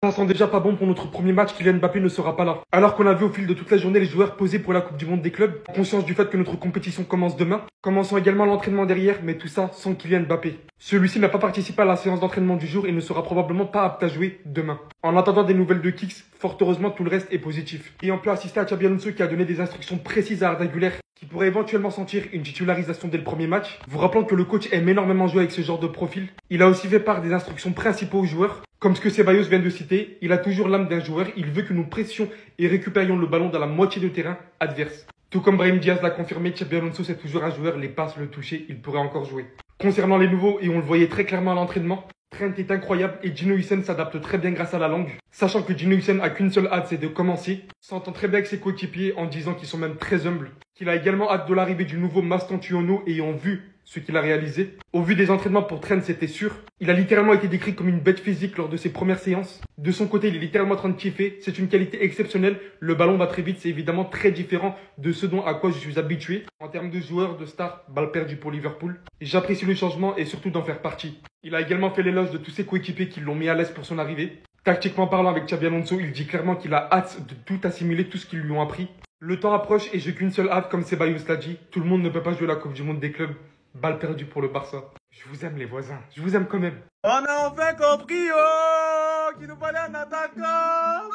Ça sent déjà pas bon pour notre premier match, Kylian Mbappé ne sera pas là. Alors qu'on a vu au fil de toute la journée les joueurs poser pour la Coupe du Monde des clubs, conscience du fait que notre compétition commence demain, commençons également l'entraînement derrière, mais tout ça sans Kylian Mbappé. Celui-ci n'a pas participé à la séance d'entraînement du jour et ne sera probablement pas apte à jouer demain. En attendant des nouvelles de Kicks, fort heureusement tout le reste est positif. Et on peut assister à Xabi Alonso qui a donné des instructions précises à Arda Güler, qui pourrait éventuellement sentir une titularisation dès le premier match. Vous rappelant que le coach aime énormément jouer avec ce genre de profil. Il a aussi fait part des instructions principaux aux joueurs. Comme ce que Ceballos vient de citer, il a toujours l'âme d'un joueur, il veut que nous pressions et récupérions le ballon dans la moitié de terrain adverse. Tout comme Brahim Diaz l'a confirmé, Xabi Alonso c'est toujours un joueur, les passes, le toucher, il pourrait encore jouer. Concernant les nouveaux, et on le voyait très clairement à l'entraînement, Trent est incroyable et Gino Hussein s'adapte très bien grâce à la langue. Sachant que Gino Hussein a qu'une seule hâte, c'est de commencer. S'entend très bien avec ses coéquipiers en disant qu'ils sont même très humbles. Qu'il a également hâte de l'arrivée du nouveau Maston Tuono ayant vu ce qu'il a réalisé. Au vu des entraînements pour Trent, c'était sûr. Il a littéralement été décrit comme une bête physique lors de ses premières séances. De son côté, il est littéralement en train de kiffer. C'est une qualité exceptionnelle. Le ballon va très vite. C'est évidemment très différent de ce à quoi je suis habitué. En termes de joueurs, de stars, balle perdue pour Liverpool. J'apprécie le changement et surtout d'en faire partie. Il a également fait l'éloge de tous ses coéquipiers qui l'ont mis à l'aise pour son arrivée. Tactiquement parlant avec Xabi Alonso, il dit clairement qu'il a hâte de tout assimiler, tout ce qu'ils lui ont appris. Le temps approche et j'ai qu'une seule hâte comme Ceballos l'a dit. Tout le monde ne peut pas jouer la Coupe du Monde des clubs. Balle perdue pour le Barça. Je vous aime les voisins, je vous aime quand même. On a enfin compris, oh, qu'il nous fallait un attaquant.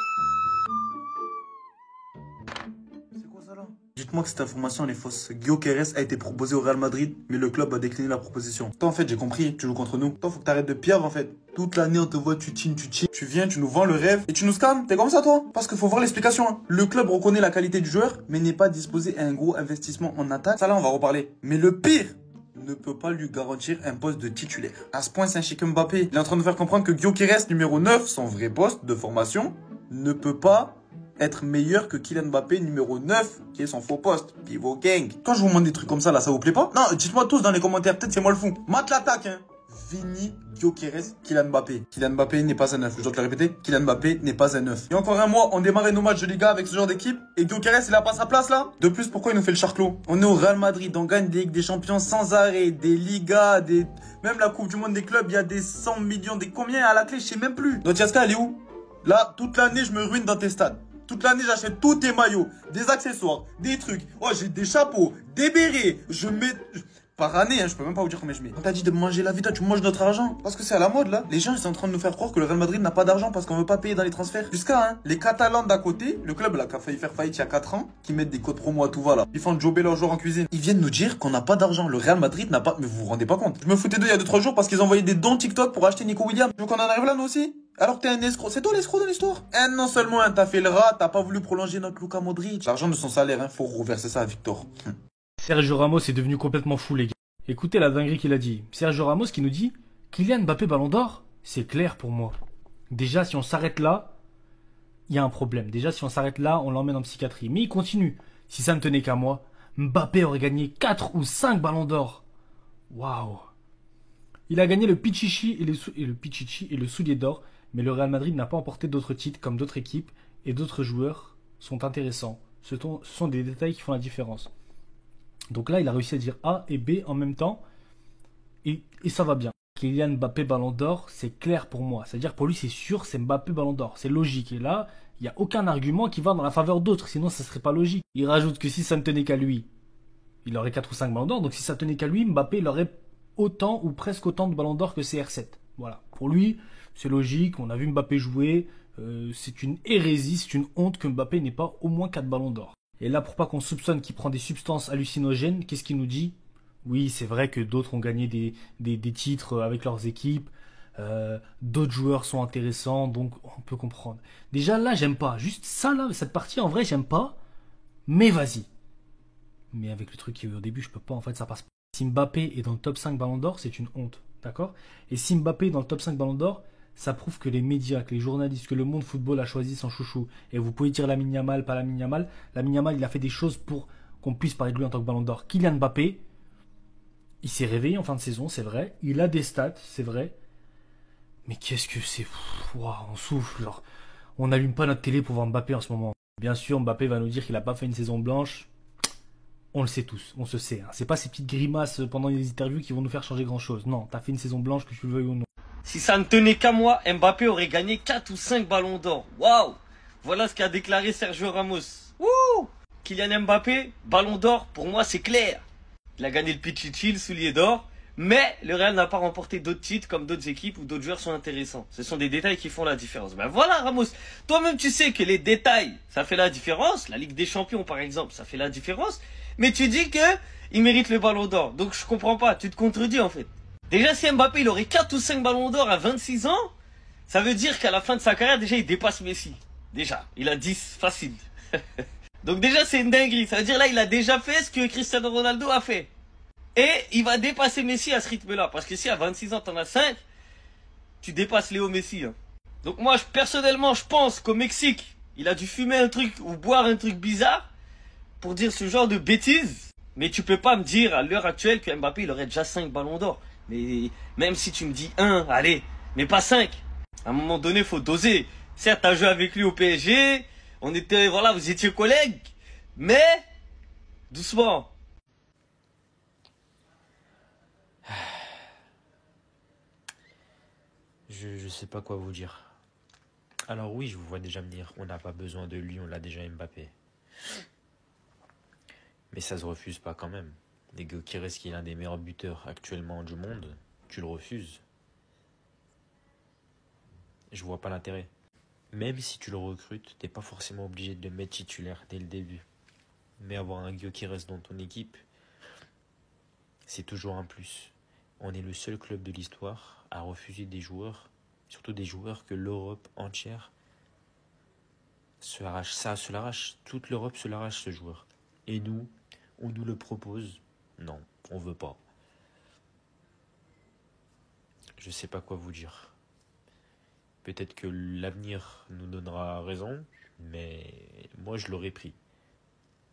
C'est quoi ça là? Dites-moi que cette information elle est fausse. Guillaume Queiroz a été proposé au Real Madrid, mais le club a décliné la proposition. Toi en fait j'ai compris, tu joues contre nous. Toi faut que t'arrêtes de piave en fait. Toute l'année on te voit, tu tines. Tu viens, tu nous vends le rêve et tu nous scams. T'es comme ça toi? Parce qu'il faut voir l'explication. Hein. Le club reconnaît la qualité du joueur, mais n'est pas disposé à un gros investissement en attaque. Ça là on va reparler. Mais le pire, ne peut pas lui garantir un poste de titulaire. À ce point, c'est un chic Mbappé. Il est en train de faire comprendre que Guillaume Queiroz, numéro 9, son vrai poste de formation, ne peut pas être meilleur que Kylian Mbappé, numéro 9, qui est son faux poste. Pivot gang. Quand je vous demande des trucs comme ça, là, ça vous plaît pas? Non, dites-moi tous dans les commentaires. Peut-être c'est moi le fou. Mate l'attaque, hein. Vini, Guillaume Queiroz, Kylian Mbappé. Kylian Mbappé n'est pas un 9. Je dois te le répéter. Kylian Mbappé n'est pas un 9. Il y a encore un mois, on démarrait nos matchs de Liga avec ce genre d'équipe. Et Guillaume Queiroz, il a pas sa place là. De plus, pourquoi il nous fait le charclos? On est au Real Madrid, on gagne des Ligues des Champions sans arrêt, des Ligas, même la Coupe du Monde des clubs, il y a des 100 millions, des combien à la clé, je sais même plus. Notre Yaska, elle est où? Là, toute l'année, je me ruine dans tes stades. Toute l'année, j'achète tous tes maillots, des accessoires, des trucs. Oh, j'ai des chapeaux, des bérets. Je mets... Par année, hein, je peux même pas vous dire combien je mets. On t'a dit de manger la vie, toi tu manges notre argent. Parce que c'est à la mode là. Les gens ils sont en train de nous faire croire que le Real Madrid n'a pas d'argent parce qu'on veut pas payer dans les transferts. Jusqu'à les Catalans d'à côté, le club là qui a failli faire faillite il y a 4 ans, qui mettent des codes promo à tout va là. Ils font jobber leurs joueurs en cuisine. Ils viennent nous dire qu'on n'a pas d'argent. Le Real Madrid n'a pas. Mais vous vous rendez pas compte. Je me foutais d'eux il y a 2-3 jours parce qu'ils envoyaient des dons TikTok pour acheter Nico Williams. Tu veux qu'on en arrive là nous aussi? Alors que t'es un escroc. C'est toi l'escroc dans l'histoire. Non seulement hein, t'as fait le rat, t'as pas voulu prolonger notre Luka Modric. L'argent de son salaire, hein, faut reverser ça à Victor. Sergio Ramos est devenu complètement fou les gars. Écoutez la dinguerie qu'il a dit. Sergio Ramos qui nous dit Kylian Mbappé Ballon d'Or, c'est clair pour moi. Déjà, si on s'arrête là, il y a un problème. Déjà, si on s'arrête là, on l'emmène en psychiatrie. Mais il continue. Si ça ne tenait qu'à moi, Mbappé aurait gagné 4 ou 5 Ballons d'Or. Waouh. Il a gagné le Pichichi et le Soulier d'Or, mais le Real Madrid n'a pas emporté d'autres titres comme d'autres équipes et d'autres joueurs sont intéressants. Ce sont des détails qui font la différence. Donc là, il a réussi à dire A et B en même temps. Et ça va bien. Kylian Mbappé Ballon d'Or, c'est clair pour moi. C'est-à-dire pour lui, c'est sûr, c'est Mbappé Ballon d'Or. C'est logique. Et là, il n'y a aucun argument qui va dans la faveur d'autres. Sinon, ça ne serait pas logique. Il rajoute que si ça ne tenait qu'à lui, il aurait 4 ou 5 Ballons d'Or. Donc si ça tenait qu'à lui, Mbappé, il aurait autant ou presque autant de Ballons d'Or que CR7. Voilà. Pour lui, c'est logique. On a vu Mbappé jouer. C'est une hérésie, c'est une honte que Mbappé n'ait pas au moins 4 Ballons d'Or. Et là, pour pas qu'on soupçonne qu'il prend des substances hallucinogènes, qu'est-ce qu'il nous dit? Oui, c'est vrai que d'autres ont gagné des titres avec leurs équipes. D'autres joueurs sont intéressants, donc on peut comprendre. Déjà là, j'aime pas. Juste ça là, cette partie, en vrai, j'aime pas. Mais vas-y. Mais avec le truc qu'il y a eu au début, je peux pas, en fait, ça passe pas. Si Mbappé est dans le top 5 Ballon d'Or, c'est une honte. D'accord? Et si Mbappé est dans le top 5 Ballon d'Or, ça prouve que les médias, que les journalistes, que le monde football a choisi son chouchou. Et vous pouvez dire Lamine Yamal, pas Lamine Yamal. Lamine Yamal, il a fait des choses pour qu'on puisse parler de lui en tant que Ballon d'Or. Kylian Mbappé, il s'est réveillé en fin de saison, c'est vrai. Il a des stats, c'est vrai. Mais qu'est-ce que c'est? Wow, on souffle. Genre, on n'allume pas notre télé pour voir Mbappé en ce moment. Bien sûr, Mbappé va nous dire qu'il n'a pas fait une saison blanche. On le sait tous, on se sait. Hein. C'est pas ces petites grimaces pendant les interviews qui vont nous faire changer grand-chose. Non, t'as fait une saison blanche, que tu le veuilles ou non. Si ça ne tenait qu'à moi, Mbappé aurait gagné 4 ou 5 ballons d'or. Waouh! Voilà ce qu'a déclaré Sergio Ramos. Wouh! Kylian Mbappé, ballon d'or, pour moi c'est clair. Il a gagné le Pichichi, le soulier d'or. Mais le Real n'a pas remporté d'autres titres comme d'autres équipes où d'autres joueurs sont intéressants. Ce sont des détails qui font la différence. Ben voilà Ramos, toi-même tu sais que les détails, ça fait la différence. La Ligue des Champions par exemple, ça fait la différence. Mais tu dis que il mérite le ballon d'or. Donc je comprends pas, tu te contredis en fait. Déjà si Mbappé il aurait 4 ou 5 ballons d'or à 26 ans, ça veut dire qu'à la fin de sa carrière déjà il dépasse Messi. Déjà, il a 10 facile. Donc déjà c'est une dinguerie. Ça veut dire là il a déjà fait ce que Cristiano Ronaldo a fait. Et il va dépasser Messi à ce rythme-là. Parce que si à 26 ans, t'en as 5, tu dépasses Léo Messi. Hein. Donc moi, personnellement, je pense qu'au Mexique, il a dû fumer un truc ou boire un truc bizarre pour dire ce genre de bêtises. Mais tu peux pas me dire à l'heure actuelle que Mbappé, il aurait déjà 5 ballons d'or. Mais même si tu me dis 1, allez, mais pas 5. À un moment donné, faut doser. Certes, t'as joué avec lui au PSG. On était, voilà, vous étiez collègues. Mais, doucement. Je sais pas quoi vous dire. Alors oui, je vous vois déjà venir. On n'a pas besoin de lui, on l'a déjà Mbappé. Mais ça se refuse pas quand même. Des Gyökeres qui est l'un des meilleurs buteurs actuellement du monde, tu le refuses. Je vois pas l'intérêt. Même si tu le recrutes, t'es pas forcément obligé de le mettre titulaire dès le début. Mais avoir un Gyökeres dans ton équipe, c'est toujours un plus. On est le seul club de l'histoire à refuser des joueurs, surtout des joueurs que l'Europe entière se l'arrache. Ça se l'arrache. Toute l'Europe se l'arrache, ce joueur. Et nous, on nous le propose. Non, on veut pas. Je sais pas quoi vous dire. Peut-être que l'avenir nous donnera raison, mais moi je l'aurais pris.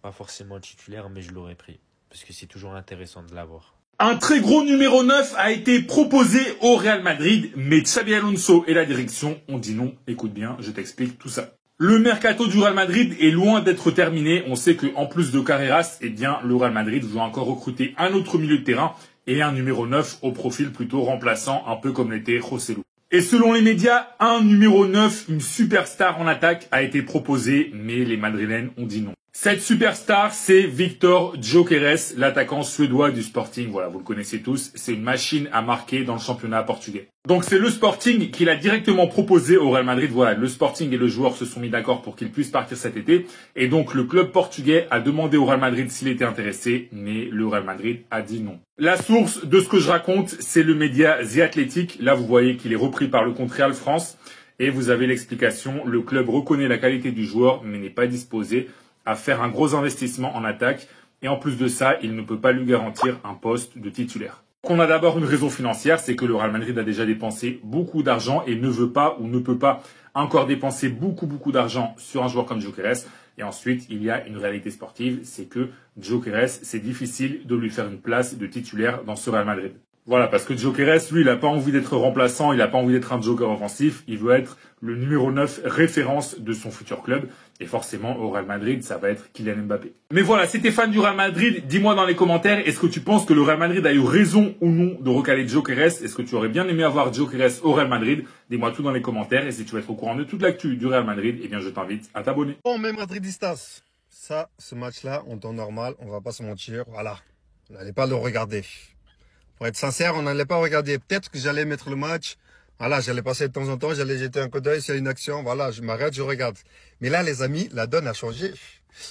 Pas forcément titulaire, mais je l'aurais pris. Parce que c'est toujours intéressant de l'avoir. Un très gros numéro 9 a été proposé au Real Madrid, mais Xabi Alonso et la direction ont dit non. Écoute bien, je t'explique tout ça. Le mercato du Real Madrid est loin d'être terminé. On sait que en plus de Carreras, eh bien, le Real Madrid doit encore recruter un autre milieu de terrain et un numéro 9 au profil plutôt remplaçant, un peu comme l'était Joselu. Et selon les médias, un numéro 9, une superstar en attaque, a été proposé, mais les Madrilènes ont dit non. Cette superstar, c'est Victor Gyökeres, l'attaquant suédois du Sporting. Voilà, vous le connaissez tous. C'est une machine à marquer dans le championnat portugais. Donc c'est le Sporting qui l'a directement proposé au Real Madrid. Voilà, le Sporting et le joueur se sont mis d'accord pour qu'il puisse partir cet été. Et donc le club portugais a demandé au Real Madrid s'il était intéressé, mais le Real Madrid a dit non. La source de ce que je raconte, c'est le média The Athletic. Là, vous voyez qu'il est repris par le compte Real France. Et vous avez l'explication. Le club reconnaît la qualité du joueur, mais n'est pas disposé à faire un gros investissement en attaque. Et en plus de ça, il ne peut pas lui garantir un poste de titulaire. On a d'abord une raison financière, c'est que le Real Madrid a déjà dépensé beaucoup d'argent et ne veut pas ou ne peut pas encore dépenser beaucoup d'argent sur un joueur comme Gyökeres. Et ensuite, il y a une réalité sportive, c'est que Gyökeres, c'est difficile de lui faire une place de titulaire dans ce Real Madrid. Voilà, parce que Gyökeres, lui, il n'a pas envie d'être remplaçant, il n'a pas envie d'être un joker offensif, il veut être le numéro 9 référence de son futur club. Et forcément, au Real Madrid, ça va être Kylian Mbappé. Mais voilà, si t'es fan du Real Madrid, dis-moi dans les commentaires, est-ce que tu penses que le Real Madrid a eu raison ou non de recaler Gyökeres? Est-ce que tu aurais bien aimé avoir Gyökeres au Real Madrid? Dis-moi tout dans les commentaires. Et si tu veux être au courant de toute l'actu du Real Madrid, eh bien, je t'invite à t'abonner. Bon, mes Madridistas, ça, ce match-là, en temps normal, on va pas se mentir, voilà. On n'allait pas le regarder. Pour être sincère, on n'allait pas regarder. Peut-être que j'allais mettre le match. Voilà, j'allais passer de temps en temps, j'allais jeter un coup d'œil s'il y a une action. Voilà, je m'arrête, je regarde. Mais là, les amis, la donne a changé.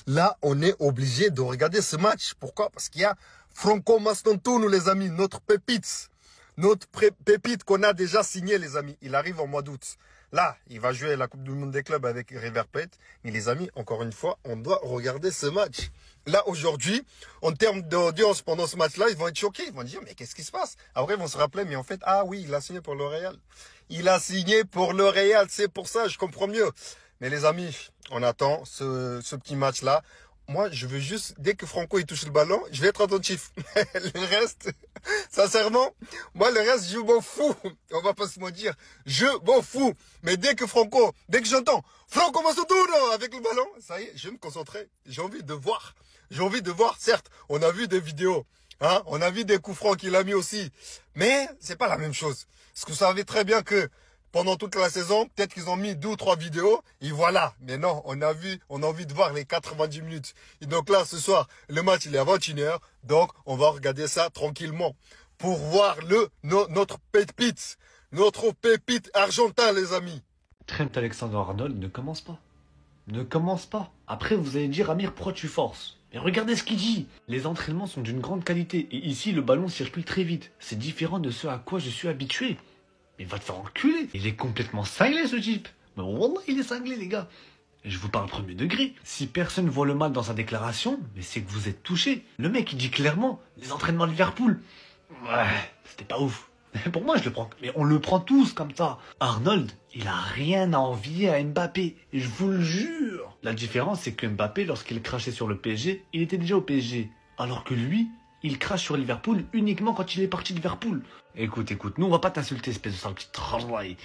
Là, on est obligé de regarder ce match. Pourquoi? Parce qu'il y a Franco Mastantuono, les amis, notre pépite. Notre pépite qu'on a déjà signé, les amis. Il arrive en mois d'août. Là, il va jouer la Coupe du Monde des clubs avec River Plate. Mais les amis, encore une fois, on doit regarder ce match. Là, aujourd'hui, en termes d'audience pendant ce match-là, ils vont être choqués. Ils vont dire, mais qu'est-ce qui se passe? Après, ils vont se rappeler, mais en fait, ah oui, il a signé pour le Real. Il a signé pour le Real, c'est pour ça, je comprends mieux. Mais les amis, on attend ce petit match-là. Moi, je veux juste, dès que Franco il touche le ballon, je vais être attentif. Le reste, sincèrement, moi, le reste, je m'en fous. On va pas se mentir. Je m'en fous. Mais dès que j'entends Franco Mastantuono avec le ballon, ça y est, je vais me concentrer. J'ai envie de voir. J'ai envie de voir. Certes, on a vu des vidéos. Hein, on a vu des coups francs qu'il a mis aussi. Mais c'est pas la même chose. Parce que vous savez très bien que pendant toute la saison, peut-être qu'ils ont mis 2 ou 3 vidéos, et voilà. Mais non, on a envie de voir les 90 minutes. Et donc là, ce soir, le match, il est à 21h, donc on va regarder ça tranquillement. Pour voir notre pépite argentin, les amis. Trent Alexander-Arnold ne commence pas. Ne commence pas. Après, vous allez dire, Amir, pourquoi tu forces? Mais regardez ce qu'il dit. Les entraînements sont d'une grande qualité. Et ici, le ballon circule très vite. C'est différent de ce à quoi je suis habitué. Mais va te faire enculer. Il est complètement cinglé, ce type. Mais wallah, il est cinglé, les gars. Et je vous parle premier degré. Si personne voit le mal dans sa déclaration, mais c'est que vous êtes touché. Le mec, il dit clairement, les entraînements de Liverpool. Ouais, c'était pas ouf. Pour moi, je le prends. Mais on le prend tous comme ça. Arnold, il a rien à envier à Mbappé. Et je vous le jure. La différence, c'est que Mbappé, lorsqu'il crachait sur le PSG, il était déjà au PSG. Alors que lui, il crache sur Liverpool uniquement quand il est parti de Liverpool. Écoute, nous, on va pas t'insulter, espèce de sale petit travail.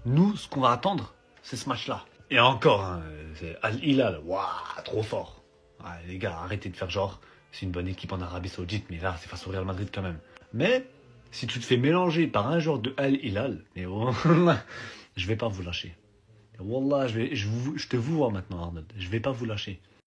Nous, ce qu'on va attendre, c'est ce match-là. Et encore, hein, c'est Al-Hilal. Waouh, trop fort. Ouais, les gars, arrêtez de faire genre. C'est une bonne équipe en Arabie Saoudite, mais là, c'est face au Real Madrid quand même. Mais, si tu te fais mélanger par un joueur de Al-Hilal, mais wallah, je vais pas vous lâcher. Wallah, je te vous vois maintenant, Arnold. Je vais pas vous lâcher.